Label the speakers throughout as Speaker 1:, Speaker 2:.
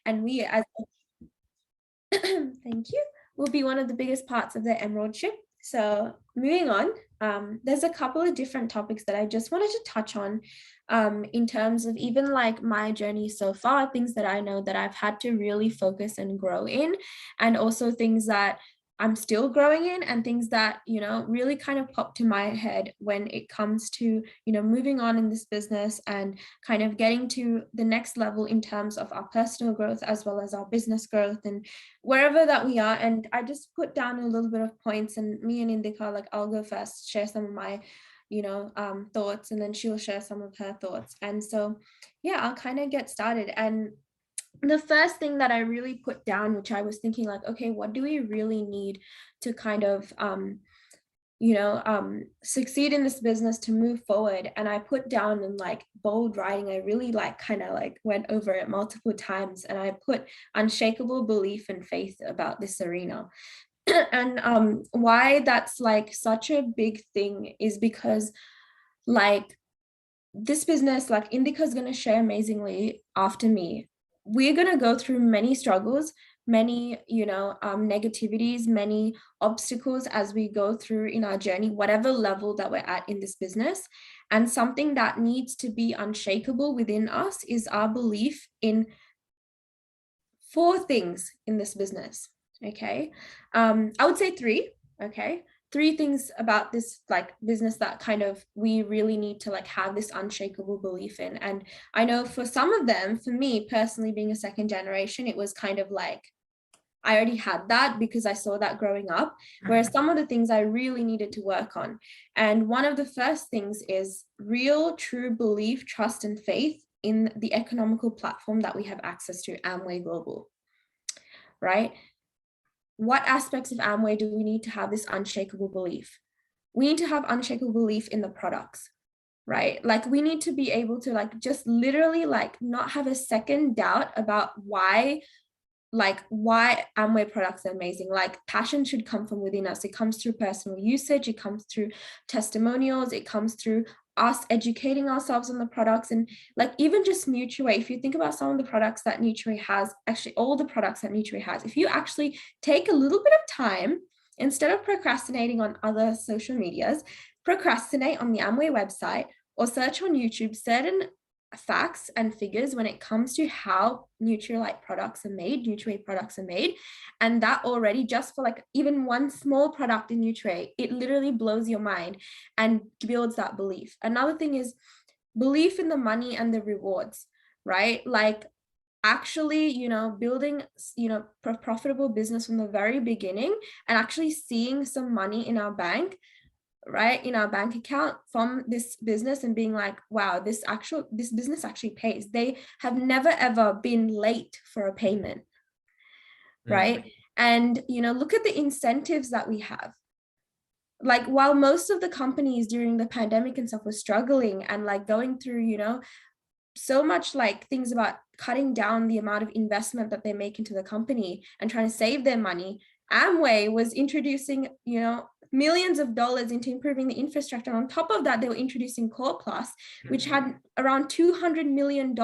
Speaker 1: And we as thank you, will be one of the biggest parts of the Emerald Ship. So moving on, there's a couple of different topics that I just wanted to touch on in terms of even like my journey so far, things that I know that I've had to really focus and grow in, and also things that I'm still growing in, and things that, you know, really kind of pop to my head when it comes to, you know, moving on in this business and kind of getting to the next level in terms of our personal growth as well as our business growth and wherever that we are. And I just put down a little bit of points, and me and Indika, like, I'll go first, share some of my, you know, thoughts, and then she'll share some of her thoughts. And so, yeah, I'll kind of get started. And the first thing that I really put down, which I was thinking like, okay, what do we really need to kind of, succeed in this business to move forward? And I put down in like bold writing, I really like kind of like went over it multiple times, and I put unshakable belief and faith about this arena. And why that's like such a big thing is because like this business, like Indica's going to share amazingly after me, we're going to go through many struggles, many, negativities, many obstacles as we go through in our journey, whatever level that we're at in this business. And something that needs to be unshakable within us is our belief in 4 things in this business. Okay. I would say 3. Okay. 3 things about this like business that kind of we really need to like have this unshakable belief in. And I know for some of them, for me personally, being a second generation, it was kind of like I already had that because I saw that growing up. Whereas some of the things I really needed to work on. And one of the first things is real, true belief, trust, and faith in the economical platform that we have access to, Amway Global, right? What aspects of Amway do we need to have this unshakable belief? We need to have unshakable belief in the products, right? Like we need to be able to like just literally like not have a second doubt about why Amway products are amazing. Like passion should come from within us. It comes through personal usage. It comes through testimonials. It comes through us educating ourselves on the products. And like even just Nutriway, if you think about some of the products that Nutriway has, actually all the products that Nutriway has, if you actually take a little bit of time, instead of procrastinating on other social medias, procrastinate on the Amway website or search on YouTube certain facts and figures when it comes to how Nutrilite products are made, Nutriway products are made. And that already, just for like even one small product in Nutriway, it literally blows your mind and builds that belief. Another thing is belief in the money and the rewards, right? Like actually, building, profitable business from the very beginning and actually seeing some money in our bank, right, in our bank account from this business, and being like, wow, this business actually pays. They have never ever been late for a payment, right? And look at the incentives that we have. Like while most of the companies during the pandemic and stuff were struggling and like going through so much like things about cutting down the amount of investment that they make into the company and trying to save their money, Amway was introducing millions of dollars into improving the infrastructure. And on top of that, they were introducing Core Plus, which had around $200 million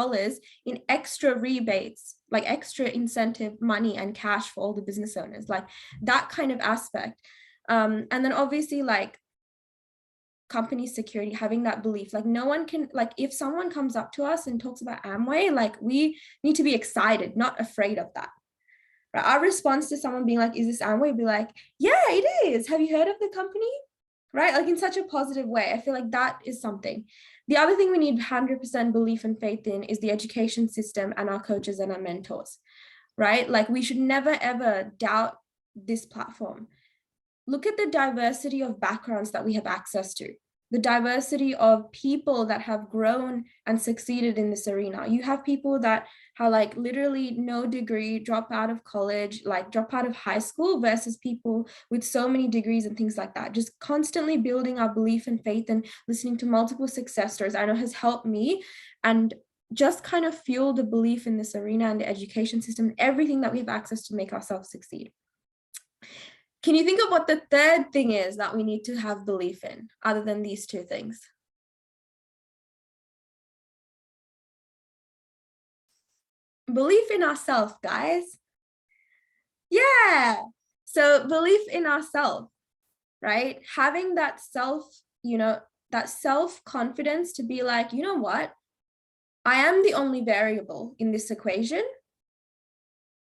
Speaker 1: in extra rebates, like extra incentive money and cash for all the business owners, like that kind of aspect. And then obviously like company security, having that belief, like no one can, like if someone comes up to us and talks about Amway, like we need to be excited, not afraid of that. Right? Our response to someone being like, is this Amway? Be like, yeah, it is. Have you heard of the company? Right? Like in such a positive way. I feel like that is something. The other thing we need 100% belief and faith in is the education system and our coaches and our mentors, right? Like we should never, ever doubt this platform. Look at the diversity of backgrounds that we have access to, the diversity of people that have grown and succeeded in this arena. You have people that have like literally no degree, drop out of college, like drop out of high school, versus people with so many degrees and things like that. Just constantly building our belief and faith and listening to multiple success stories, I know has helped me and just kind of fuel the belief in this arena and the education system, everything that we have access to make ourselves succeed. Can you think of what the third thing is that we need to have belief in, other than these 2 things? belief in ourselves, guys. Yeah. So belief in ourselves, right? Having that that self-confidence to be like, you know what? I am the only variable in this equation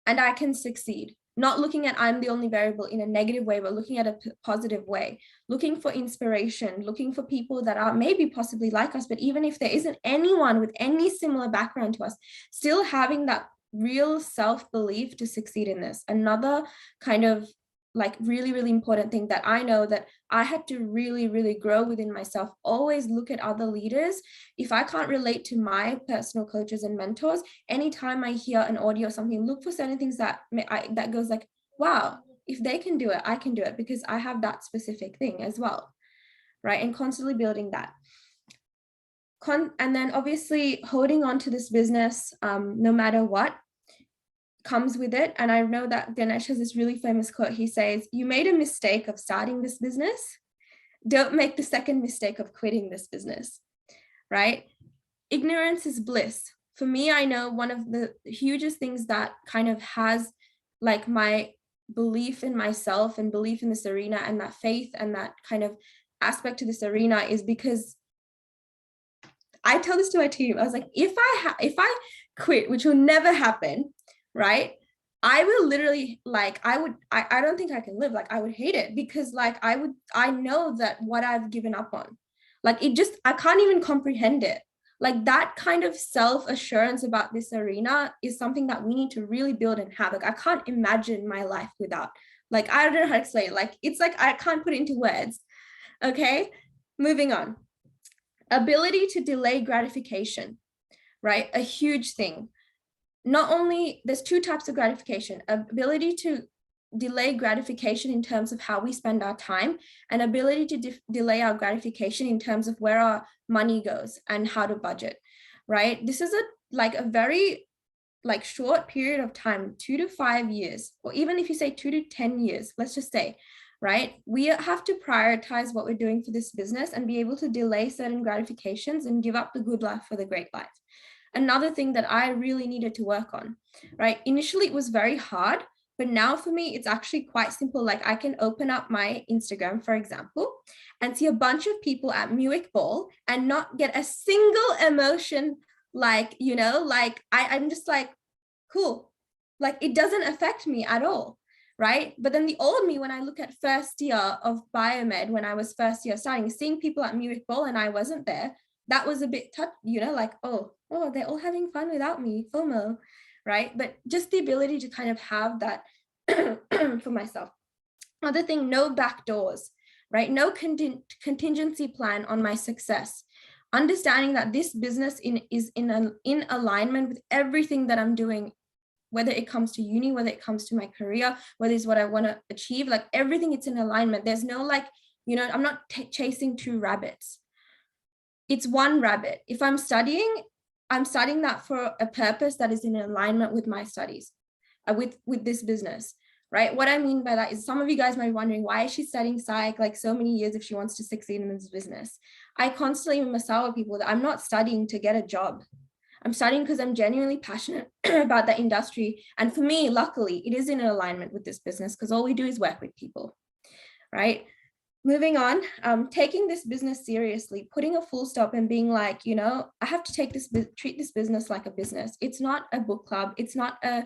Speaker 1: and I can succeed. Not looking at I'm the only variable in a negative way, but looking at a positive way, looking for inspiration, looking for people that are maybe possibly like us, but even if there isn't anyone with any similar background to us, still having that real self-belief to succeed in this. Another kind of like really, really important thing that I know that I had to really, really grow within myself. Always look at other leaders. If I can't relate to my personal coaches and mentors, anytime I hear an audio or something, look for certain things that that goes like, wow, if they can do it, I can do it because I have that specific thing as well, right? And constantly building that. And then obviously holding on to this business, no matter what comes with it. And I know that Ganesh has this really famous quote. He says, you made a mistake of starting this business. Don't make the second mistake of quitting this business, right? Ignorance is bliss. For me, I know one of the hugest things that kind of has like my belief in myself and belief in this arena and that faith and that kind of aspect to this arena is because I tell this to my team. I was like, if I quit, which will never happen, right? I will literally like, I don't think I can live. Like I would hate it because like I know that what I've given up on, like I can't even comprehend it. Like that kind of self-assurance about this arena is something that we need to really build and have. Like I can't imagine my life without, like, I don't know how to explain it. Like, it's like, I can't put it into words. Okay, moving on. Ability to delay gratification, right? A huge thing. Not only, there's two types of gratification: ability to delay gratification in terms of how we spend our time, and ability to delay our gratification in terms of where our money goes and how to budget, right? This is a very like short period of time, 2 to 5 years, or even if you say 2 to 10 years, let's just say, right? We have to prioritize what we're doing for this business and be able to delay certain gratifications and give up the good life for the great life. Another thing that I really needed to work on, right? Initially, it was very hard, but now for me, it's actually quite simple. Like I can open up my Instagram, for example, and see a bunch of people at Muick Ball and not get a single emotion. Like, like I'm just like, cool. Like it doesn't affect me at all, right? But then the old me, when I look at first year of biomed, when I was first year starting, seeing people at Muick Ball and I wasn't there, that was a bit tough, like, oh, they're all having fun without me, FOMO, right? But just the ability to kind of have that for myself. Other thing, no back doors, right? No contingency plan on my success. Understanding that this business is in alignment with everything that I'm doing, whether it comes to uni, whether it comes to my career, whether it's what I want to achieve, like everything, it's in alignment. There's no like, I'm not chasing two rabbits. It's one rabbit. If I'm studying that for a purpose that is in alignment with my studies, with this business, right? What I mean by that is some of you guys might be wondering, why is she studying psych like so many years if she wants to succeed in this business? I constantly massage people that I'm not studying to get a job. I'm studying because I'm genuinely passionate about that industry. And for me, luckily, it is in alignment with this business because all we do is work with people, right? Moving on, taking this business seriously, putting a full stop and being like, I have to treat this business like a business. It's not a book club. It's not a,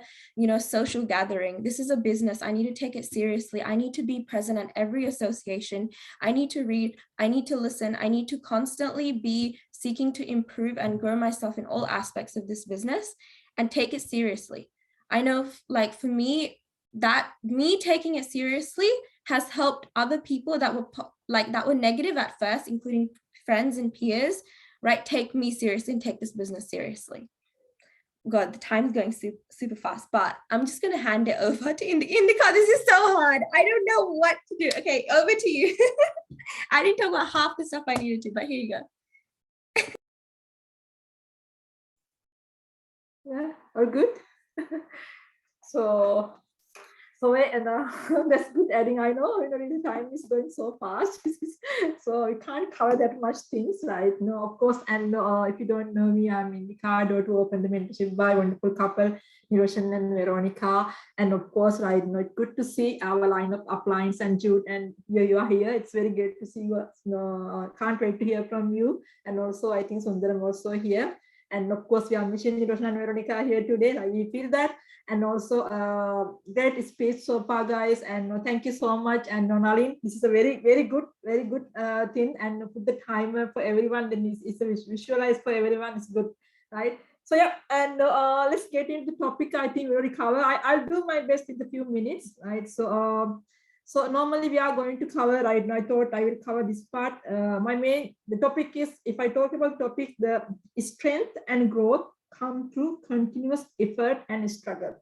Speaker 1: social gathering. This is a business. I need to take it seriously. I need to be present at every association. I need to read. I need to listen. I need to constantly be seeking to improve and grow myself in all aspects of this business and take it seriously. I know, like, for me, that me taking it seriously has helped other people that were negative at first, including friends and peers, right? Take me seriously and take this business seriously. God, the time's going super, super fast, but I'm just going to hand it over to Indica. This is so hard. I don't know what to do. Okay, over to you. I didn't talk about half the stuff I needed to, but here you go.
Speaker 2: Yeah, all good. So So and that's good adding. I know, the time is going so fast, so we can't cover that much things, right? No, of course. And if you don't know me, I'm Ricardo to open the mentorship by wonderful couple, Niroshan and Veronica. And of course, right, it's good to see our lineup of clients and Jude, and you are here. It's very good to see you. Can't wait to hear from you. And also, I think Sundaram also here. And of course, we are missing Niroshan and Veronica here today. We feel that. And also great space so far, guys, and thank you so much. And Nalin, this is a very good thing, and put the timer for everyone, then it's visualized for everyone, is good, right? So yeah, and let's get into the topic. I think we already cover. I'll do my best in a few minutes, right? So normally we are going to cover, right now I thought I will cover this part. The topic is, if I talk about topic, the strength and growth come through continuous effort and struggle.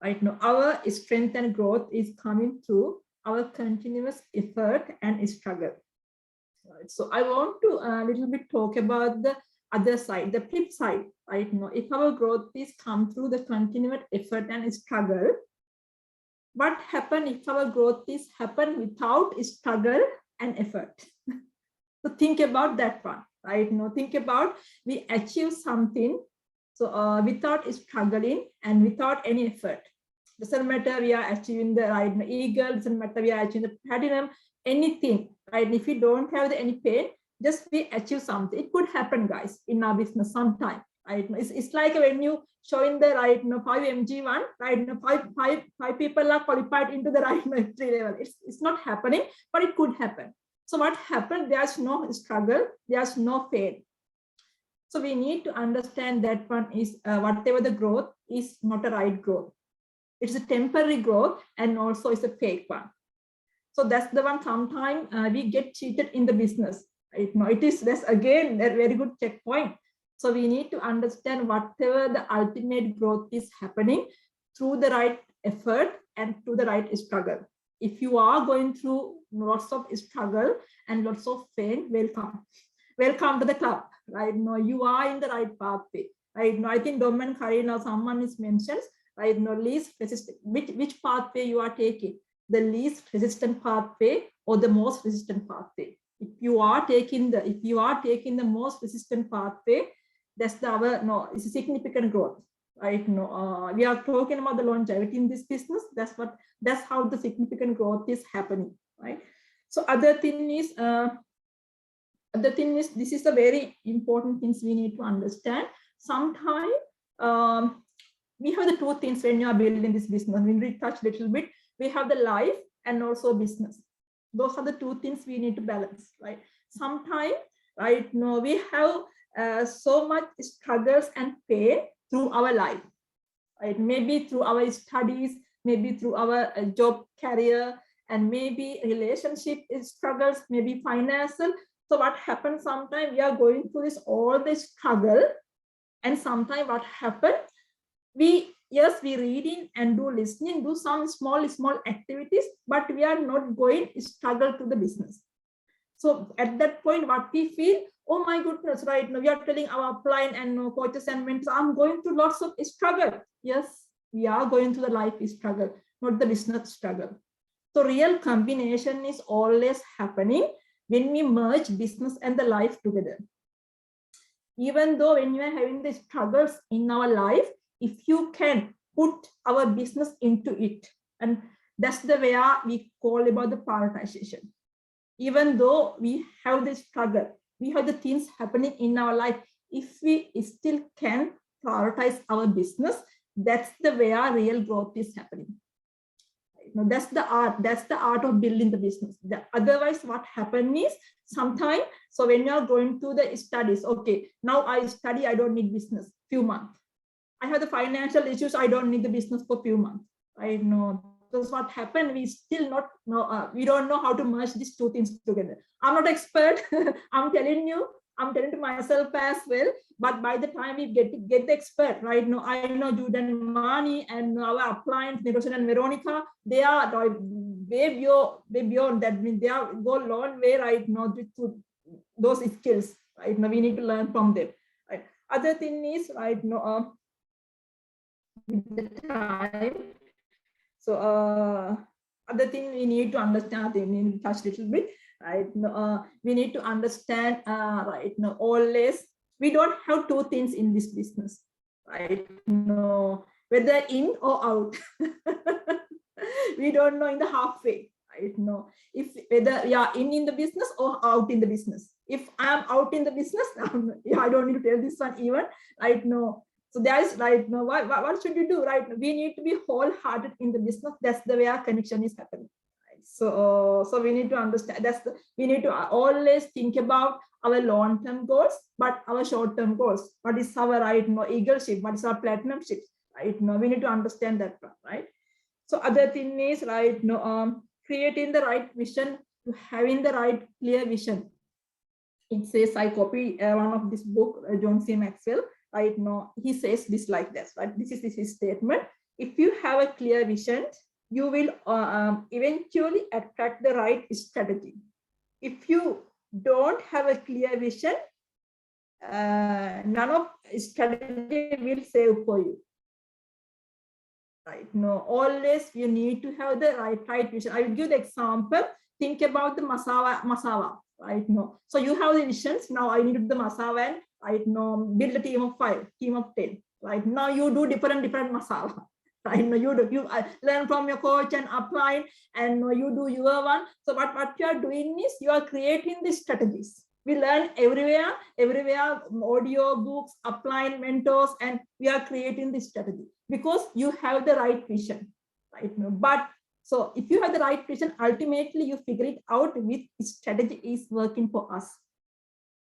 Speaker 2: Right now, our strength and growth is coming through our continuous effort and struggle. Right. So I want to a little bit talk about the other side, the flip side. Right now, if our growth is come through the continuous effort and struggle, what happen if our growth is happen without struggle and effort? So think about that one. Right now, think about we achieve something. So without struggling and without any effort, doesn't matter we are achieving the right eagle, doesn't matter we are achieving the platinum, anything, right? If we don't have any pain, just we achieve something. It could happen, guys, in our business sometime, right? It's like when you showing the right 5 mg1, right? Five people are qualified into the right entry level. It's not happening, but it could happen. So what happened? There's no struggle, there's no pain. So we need to understand that one is whatever the growth is not a right growth. It's a temporary growth, and also it's a fake one. So that's the one. Sometimes we get cheated in the business. Right? No, that's again a very good checkpoint. So we need to understand whatever the ultimate growth is happening through the right effort and through the right struggle. If you are going through lots of struggle and lots of pain, welcome to the club. Right? No, you are in the right pathway. Right? No, I think Dom and Karina, someone is mentioned. Right? No, least resistant. Which pathway you are taking? The least resistant pathway or the most resistant pathway? If you are taking the most resistant pathway, that's it's a significant growth. Right? No, we are talking about the longevity in this business. That's how the significant growth is happening. Right? So other thing is. This is a very important things we need to understand. Sometimes we have the two things when you are building this business. When we touch a little bit, we have the life and also business. Those are the two things we need to balance, right? Sometimes, right, no, we have so much struggles and pain through our life, right? Maybe through our studies, maybe through our job career, and maybe relationship struggles, maybe financial. So what happens sometimes we are going through all this struggle, and sometimes what happens, we reading and do listening, do some small activities, but we are not going struggle to the business. So at that point, what we feel, oh my goodness, right now we are telling our client and coaches and mentors, I'm going through lots of struggle. Yes, we are going through the life struggle, not the business struggle. So real combination is always happening when we merge business and the life together. Even though when you are having the struggles in our life, if you can put our business into it, and that's the way we call about the prioritization. Even though we have the struggle, we have the things happening in our life, if we still can prioritize our business, that's the way our real growth is happening. Now, that's the art of building the business. Otherwise, what happens is sometimes, so when you're going to the studies, okay, now I study, I don't need business, few months. I have the financial issues, I don't need the business for few months. I know. That's what happened. We still not know, we don't know how to merge these two things together. I'm not expert. I'm telling to myself as well. But by the time we get the expert, right now, I know Jude and Mani and our clients, Niroshan and Veronica, they are way beyond that. I mean, they are go long way right now to those skills. Right now, we need to learn from them. Right. Other thing is right now, with the time. So other thing we need to understand, we need to touch a little bit, right? We need to understand, right? No, always we don't have two things in this business, right? No, whether in or out. We don't know in the halfway, right? No, if whether we are in the business or out in the business. If I'm out in the business, yeah, I don't need to tell this one even, right? No. So that's right now. What should you do? Right? We need to be wholehearted in the business. That's the way our connection is happening. Right? So we need to understand. We need to always think about our long-term goals, but our short-term goals. What is our right now eagle ship? What is our platinum ship? Right? No, we need to understand that, right? So other thing is right. No, creating the right vision, having the right clear vision. It says, I copy one of this book, John C. Maxwell. Right now, he says this like this, right? This is his statement. If you have a clear vision, you will eventually attract the right strategy. If you don't have a clear vision, none of strategy will save for you. Right? No, always you need to have the right vision. I will give the example. Think about the Masawa, right? No, so you have the visions. Now I need to do the Masawa and right now build a team of 5, team of 10. Right now you do different Masawa. Right now you learn from your coach and apply, and you do your one. So what you are doing is you are creating the strategies. We learn everywhere, audio books, applying mentors, and we are creating this strategy because you have the right vision, right? But so if you have the right vision, ultimately you figure it out which strategy is working for us.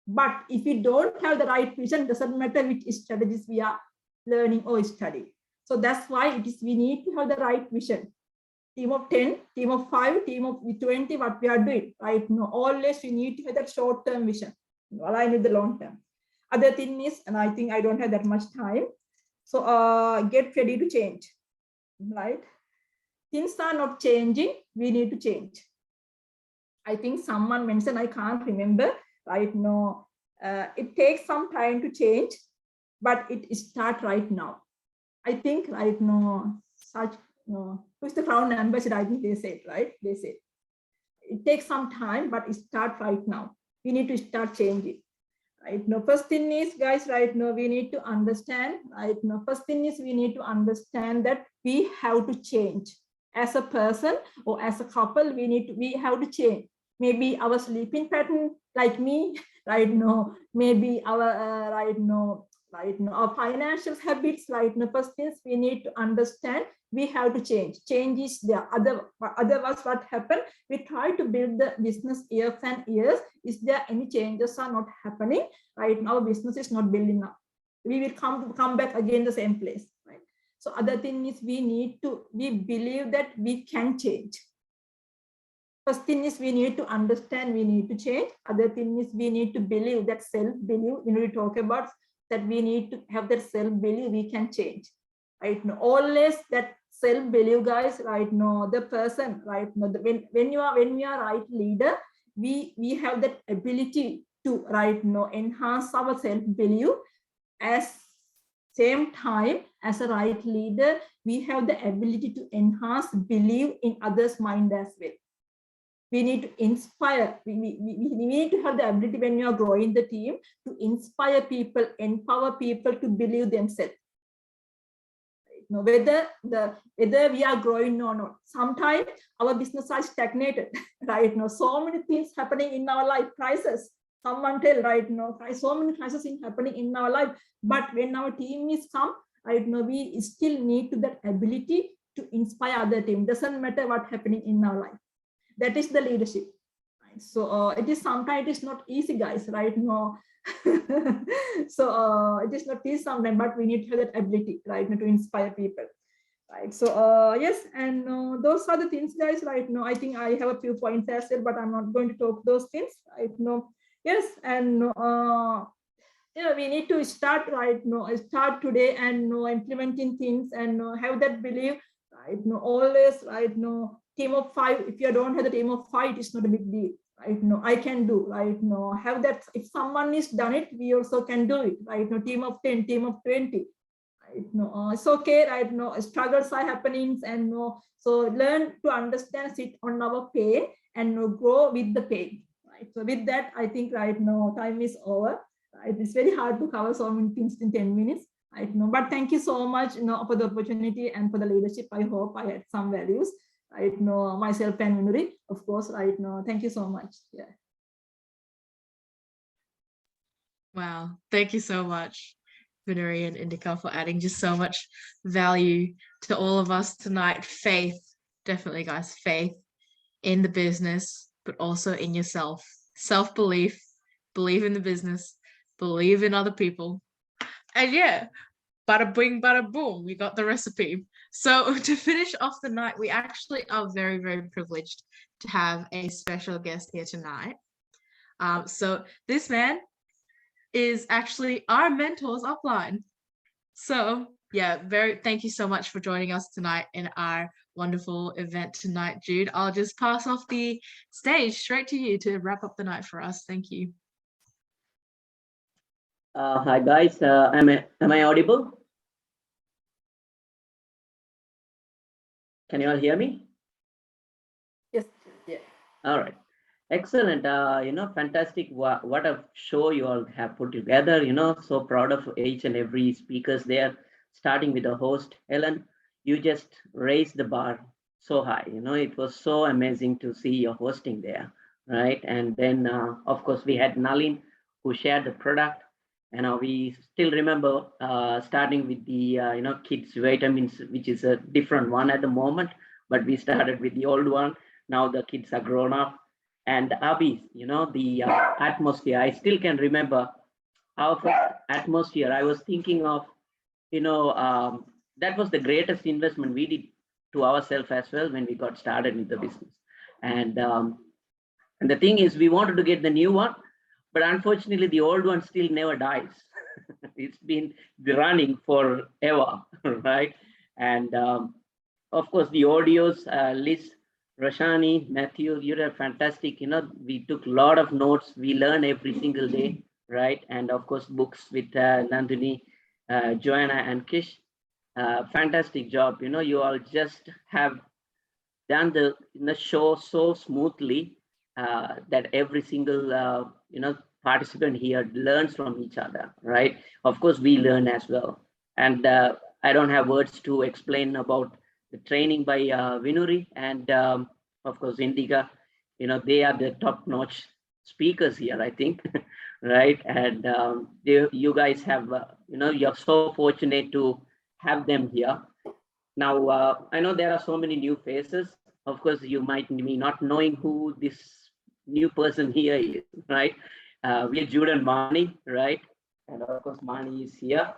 Speaker 2: But if we don't have the right vision, doesn't matter which strategies we are learning or studying. So that's why we need to have the right vision. Team of 10, team of 5, team of 20, what we are doing, right? No, always we need to have that short-term vision, align with the long-term. Other thing is, and I think I don't have that much time, so get ready to change, right? Things are not changing, we need to change. I think someone mentioned, I can't remember, right? No, it takes some time to change, but it starts right now. I think right now, who's the crown ambassador? I think they said, right? They said it takes some time, but it starts right now. We need to start changing. Right now, first thing is, guys, right now we need to understand. Right now, first thing is we need to understand that we have to change as a person or as a couple. We have to change. Maybe our sleeping pattern, like me, right now. Maybe our our financial habits, right now. First things we need to understand. We have to change. Change is there. Otherwise, what happened? We try to build the business years and years. Is there any changes are not happening? Right now, business is not building up. We will come back again the same place. Right. So other thing is we believe that we can change. First thing is we need to understand, we need to change. Other thing is we need to believe, that self-belief. When we talk about that, we need to have that self-belief, we can change. Right now, always that self-belief, guys, right now, the person, right now, when we are right leader, we have that ability to right now enhance our self-belief. As same time, as a right leader, we have the ability to enhance belief in others' mind as well. We need to inspire. We need to have the ability when you are growing the team to inspire people, empower people to believe themselves. Now, whether we are growing or not, sometimes our business is stagnated. Right now, so many things happening in our life, crisis. Someone tell right now, so many crises happening in our life. But when our team is come, right now, we still need to that ability to inspire other team. Doesn't matter what happening in our life. That is the leadership. Right? So it is sometimes it is not easy, guys. Right now. So it is not easy sometimes, but we need to have that ability, right, to inspire people, right? So yes, and those are the things, guys. Right now, I think I have a few points as well, but I'm not going to talk those things. Right now, yes, and yeah, we need to start right now. Start today and implementing things and have that belief. Right now, always right now. Team of 5. If you don't have the team of 5, it's not a big deal. Right now, I can do. Right now, have that. If someone is done it, we also can do it. Right now, team of 10, team of 20. right? No, it's okay, right? No, struggles are happening, and no, so learn to understand, sit on our pain, and no, grow with the pain, right? So with that, I think, right, no, time is over. Right? It's very hard to cover so many things in 10 minutes. Right? No, but thank you so much, for the opportunity and for the leadership. I hope I had some values. Right? No, myself and Minuri, of course. Right? No, thank you so much. Yeah.
Speaker 3: Wow. Thank you so much, Vinuri and Indica, for adding just so much value to all of us tonight. Faith, definitely, guys, faith in the business, but also in yourself. Self-belief, believe in the business, believe in other people. And yeah, bada bing, bada boom, we got the recipe. So to finish off the night, we actually are very, very privileged to have a special guest here tonight. So this man is actually our mentors upline. So yeah, thank you so much for joining us tonight in our wonderful event tonight, Jude. I'll just pass off the stage straight to you to wrap up the night for us. Thank you.
Speaker 4: Hi guys, am I audible? Can you all hear me?
Speaker 2: Yes. Yeah.
Speaker 4: All right. Excellent. Fantastic. What a show you all have put together. So proud of each and every speakers there, starting with the host, Helen. You just raised the bar so high. It was so amazing to see your hosting there, right? And then, of course, we had Nalin who shared the product. And we still remember starting with the, kids vitamins, which is a different one at the moment, but we started with the old one. Now the kids are grown up. And Abhi, the atmosphere, I still can remember our first atmosphere. I was thinking of, that was the greatest investment we did to ourselves as well when we got started with the business. And the thing is, we wanted to get the new one, but unfortunately, the old one still never dies. It's been running forever, right? And of course, the audios, Liz, Rashani, Matthew, you are fantastic. We took a lot of notes. We learn every single day, right? And of course, books with Nandini, Joanna, and Kish. Fantastic job. You all just have done the show so smoothly that every single participant here learns from each other, right? Of course, we learn as well. And I don't have words to explain about the training by Vinuri and of course Indica. They are the top-notch speakers here, I think, right? And you guys have, you're so fortunate to have them here. Now, I know there are so many new faces. Of course, you might be not knowing who this new person here is, right? We are Jude and Mani, right? And of course, Mani is here.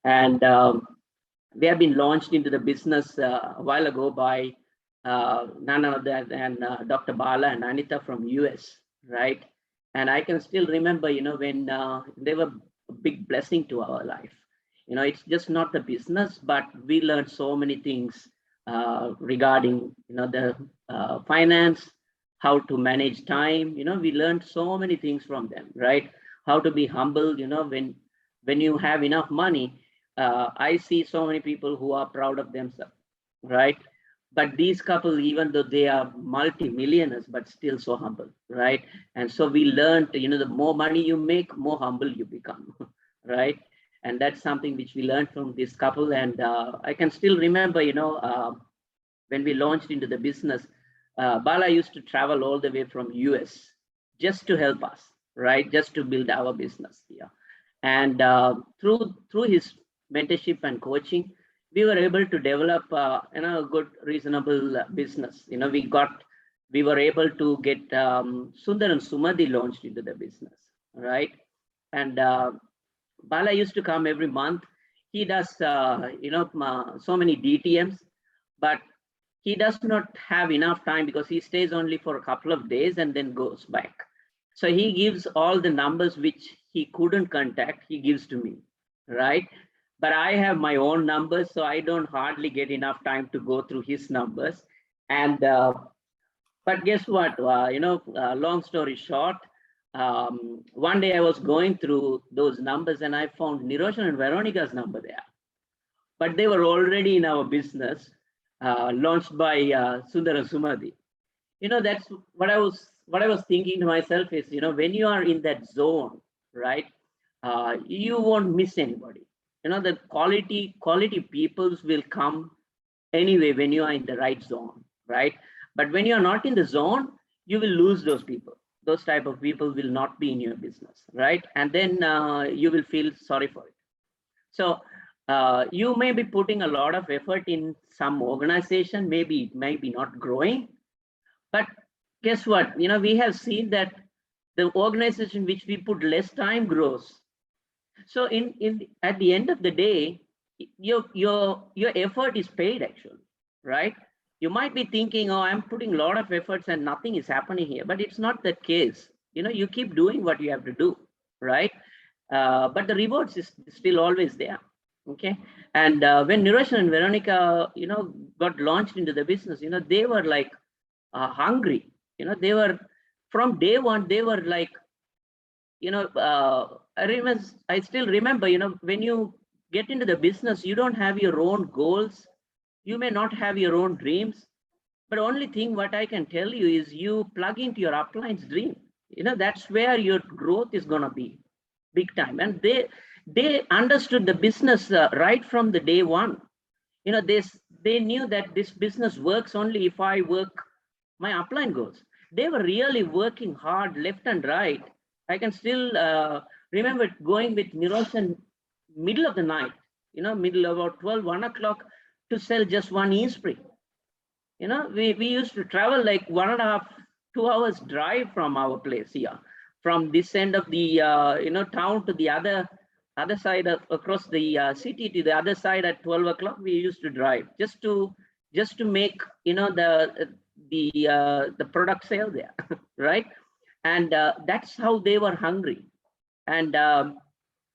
Speaker 4: And we have been launched into the business a while ago by none other than Dr. Bala and Anita from US, right? And I can still remember, when they were a big blessing to our life. It's just not the business, but we learned so many things regarding, the finance, how to manage time. We learned so many things from them, right? How to be humble, when you have enough money. I see so many people who are proud of themselves, right? But these couple, even though they are multi-millionaires, but still so humble, right? And so we learned, the more money you make, more humble you become, right? And that's something which we learned from this couple. And I can still remember, when we launched into the business, Bala used to travel all the way from US just to help us, right? Just to build our business here. And through his mentorship and coaching, we were able to develop, a good, reasonable business. We were able to get Sundar and Sumadi launched into the business, right? And Bala used to come every month. He does, so many DTMs, but he does not have enough time because he stays only for a couple of days and then goes back. So he gives all the numbers which he couldn't contact, he gives to me, right? But I have my own numbers, so I don't hardly get enough time to go through his numbers. And but guess what? Long story short, one day I was going through those numbers and I found Niroshan and Veronica's number there, but they were already in our business, launched by Sundara Sumadi. That's what I was thinking to myself is, when you are in that zone, right, you won't miss anybody. The quality peoples will come anyway when you are in the right zone, right? But when you are not in the zone, you will lose those people. Those type of people will not be in your business, right? And then you will feel sorry for it. So you may be putting a lot of effort in some organization, maybe it may be not growing, but guess what? We have seen that the organization which we put less time grows. So at the end of the day, your effort is paid actually, right? You might be thinking, oh, I'm putting a lot of efforts and nothing is happening here, but it's not the case. You keep doing what you have to do, right? But the rewards is still always there. Okay. And when Niroshan and Veronica, got launched into the business, they were like hungry. They were from day one, they were like, I still remember, when you get into the business, you don't have your own goals. You may not have your own dreams, but only thing what I can tell you is you plug into your upline's dream. That's where your growth is going to be big time. And they understood the business right from the day one. They knew that this business works only if I work my upline goals. They were really working hard left and right. I can still remember going with Niroshan middle of the night, middle about 12, 1 o'clock to sell just one e-spring. We used to travel like 1.5, 2 hours drive from our place here, from this end of the town to the other side across the city to the other side at 12 o'clock. We used to drive just to make the product sale there, right? And that's how they were hungry. And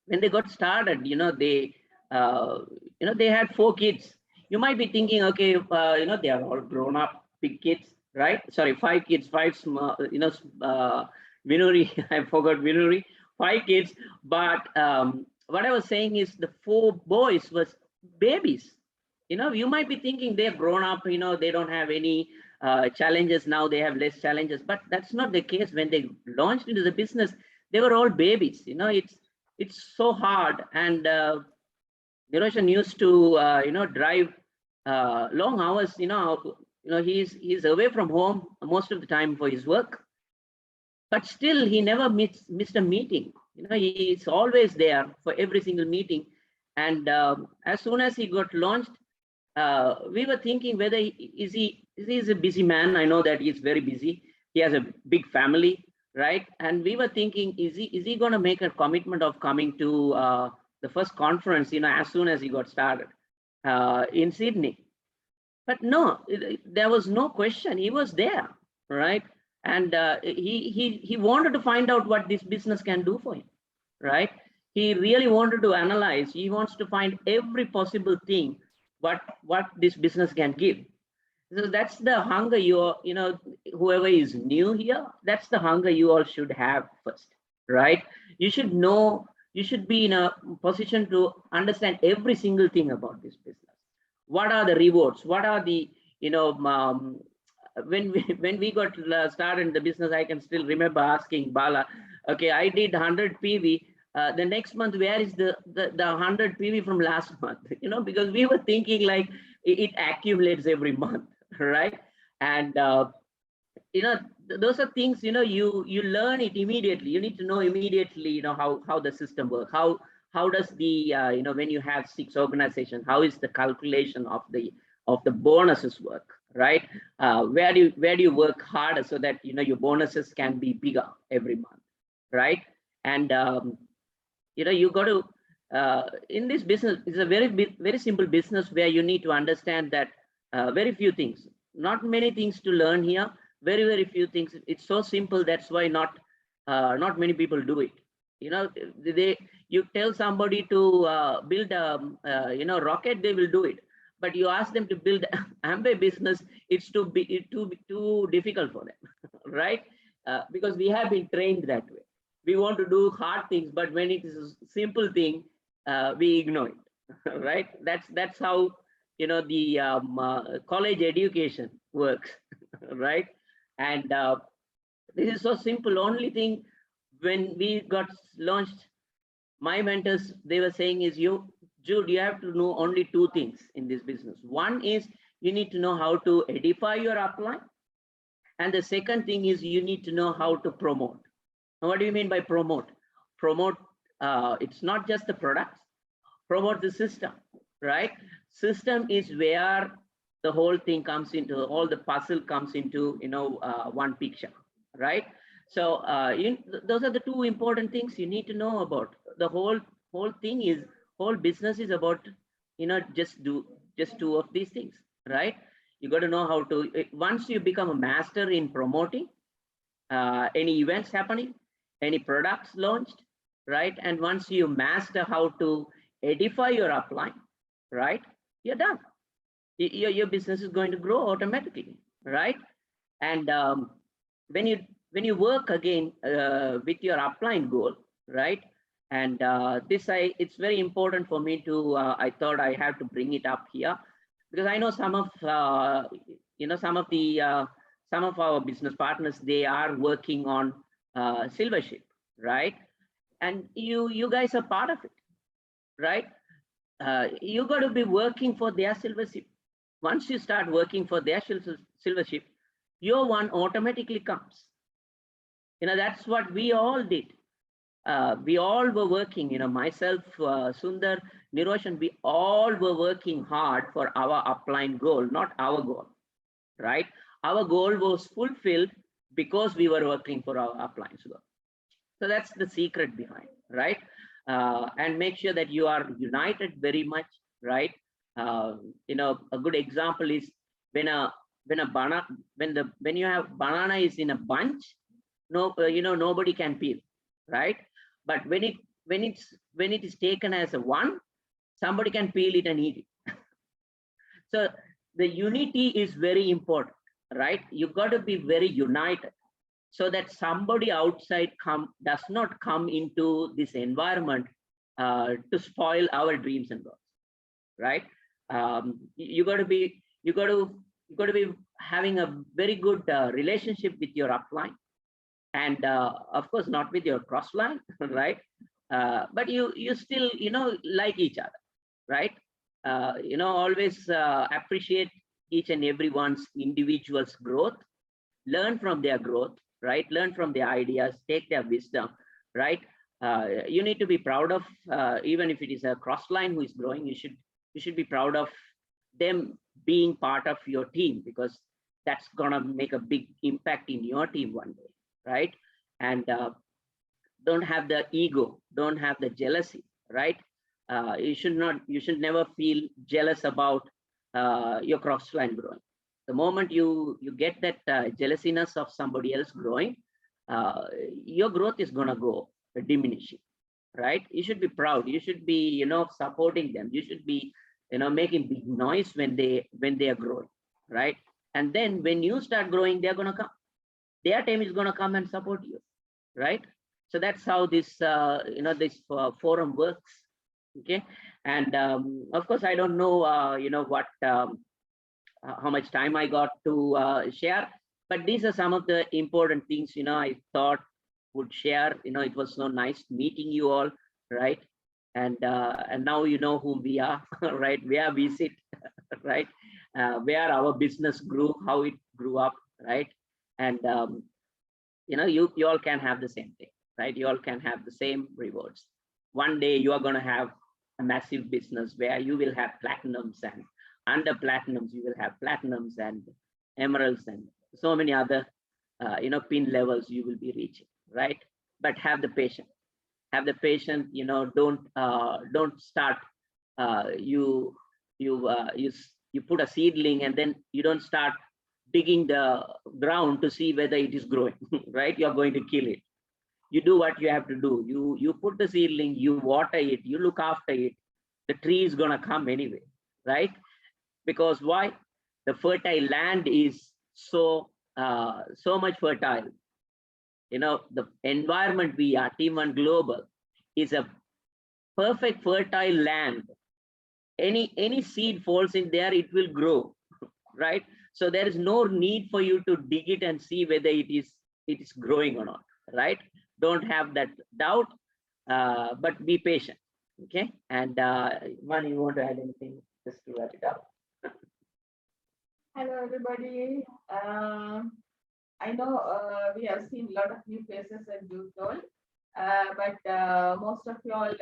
Speaker 4: when they got started, they had 4 kids. You might be thinking, okay, they are all grown up, big kids, right? Sorry, 5 kids, 5 small, Vinuri, I forgot Vinuri, 5 kids. But what I was saying is the 4 boys was babies. You might be thinking they're grown up, they don't have any challenges now, they have less challenges, but that's not the case. When they launched into the business, they were all babies. It's so hard. And Niroshan used to drive long hours. He's away from home most of the time for his work, but still he never missed a meeting. He's always there for every single meeting. And as soon as he got launched, we were thinking whether he's a busy man. I know that he's very busy. He has a big family, right? And we were thinking, is he going to make a commitment of coming to the first conference, as soon as he got started in Sydney? But no, there was no question. He was there, right? And he wanted to find out what this business can do for him, right? He really wanted to analyze. He wants to find every possible thing what this business can give. So that's the hunger whoever is new here, that's the hunger you all should have first, right? You should know, you should be in a position to understand every single thing about this business. What are the rewards? What are the, when we got started in the business, I can still remember asking Bala, okay, I did 100 PV. The next month, where is the 100 PV from last month? Because we were thinking like it accumulates every month, right? And those are things you learn it immediately. You need to know immediately how the system works. How does the when you have 6 organizations, how is the calculation of the bonuses work, right? Where do you work harder so that your bonuses can be bigger every month, right? And you got to in this business, it's a very simple business where you need to understand that very few things, not many things to learn here, very few things. It's so simple, that's why not many people do it. You tell somebody to build a rocket, they will do it, but you ask them to build Amway business, it's too difficult for them, right? Because we have been trained that way. We want to do hard things, but when it is a simple thing, we ignore it. Right? That's how the college education works. Right? And this is so simple. Only thing, when we got launched, my mentors, they were saying is, Jude, you have to know only two things in this business. One is you need to know how to edify your upline. And the second thing is you need to know how to promote. Now, what do you mean by promote? Promote, it's not just the products, promote the system, right? System is where the whole thing comes into, all the puzzle comes into, one picture, right? So those are the two important things you need to know about. The whole thing is, whole business is about, just two of these things, right? You got to know how to, once you become a master in promoting any events happening, any products launched, right? And once you master how to edify your upline, right? You're done. Your business is going to grow automatically, right? And when you work again with your upline goal, right? And it's very important for me to, I thought I have to bring it up here, because I know some of some of our business partners, they are working on silvership, right? And you guys are part of it, right? You got to be working for their silvership. Once you start working for their silvership, your one automatically comes. That's what we all did. We all were working, myself, Sundar, Niroshan, we all were working hard for our upline goal, not our goal, right? Our goal was fulfilled because we were working for our uplines goal. So that's the secret behind, right? And make sure that you are united very much, right? A good example is when you have banana is in a bunch, nobody can peel, right? But when it is taken as a one, somebody can peel it and eat it. So the unity is very important, right? You got to be very united, so that somebody outside does not come into this environment to spoil our dreams and goals, right? You got to be having a very good relationship with your upline, and of course not with your cross line, right? But you still like each other, right? Always appreciate each and everyone's individual's growth, learn from their growth, right? Learn from their ideas, take their wisdom, right? You need to be proud of, even if it is a cross line who is growing, you should be proud of them being part of your team, because that's gonna make a big impact in your team one day, right? And don't have the ego, don't have the jealousy, right? You should never feel jealous about your cross line growing. The moment you get that jealousiness of somebody else growing, your growth is gonna go diminishing, right? You should be proud. You should be supporting them. You should be making big noise when they are growing, right? And then when you start growing, they're gonna come. Their time is gonna come and support you, right? So that's how this this forum works, okay? And of course, I don't know what how much time I got to share, but these are some of the important things I thought would share. It was so nice meeting you all, right? And now you know whom we are, right? Where we sit, right? Where our business grew, how it grew up, right? And you all can have the same thing, right? You all can have the same rewards. One day you are going to have a massive business where you will have platinums, and under platinums you will have platinums and emeralds and so many other pin levels you will be reaching, right? But have the patience. Have the patience. Don't start. You put a seedling and then you don't start digging the ground to see whether it is growing, right? You're going to kill it. You do what you have to do. You put the seedling, you water it, you look after it. The tree is gonna come anyway, right? Because why? The fertile land is so much fertile. you know, the environment we are, Team One Global, is a perfect fertile land. Any seed falls in there, it will grow, right? So there is no need for you to dig it and see whether it is growing or not, right? Don't have that doubt, but be patient. Okay. And Mani, you want to add anything just to wrap it up?
Speaker 5: Hello, everybody. I know we have seen a lot of new faces as you told, but most of you all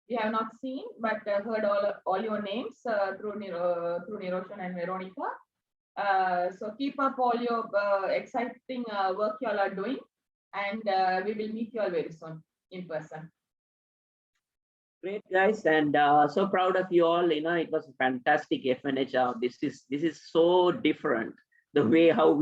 Speaker 5: we have not seen, but heard all your names through Niroshan and Veronica. So keep up all your exciting work you all are doing, and we will meet you all very soon in person.
Speaker 4: Great, guys, and so proud of you all. You know, it was fantastic FNH. This is so different, the way how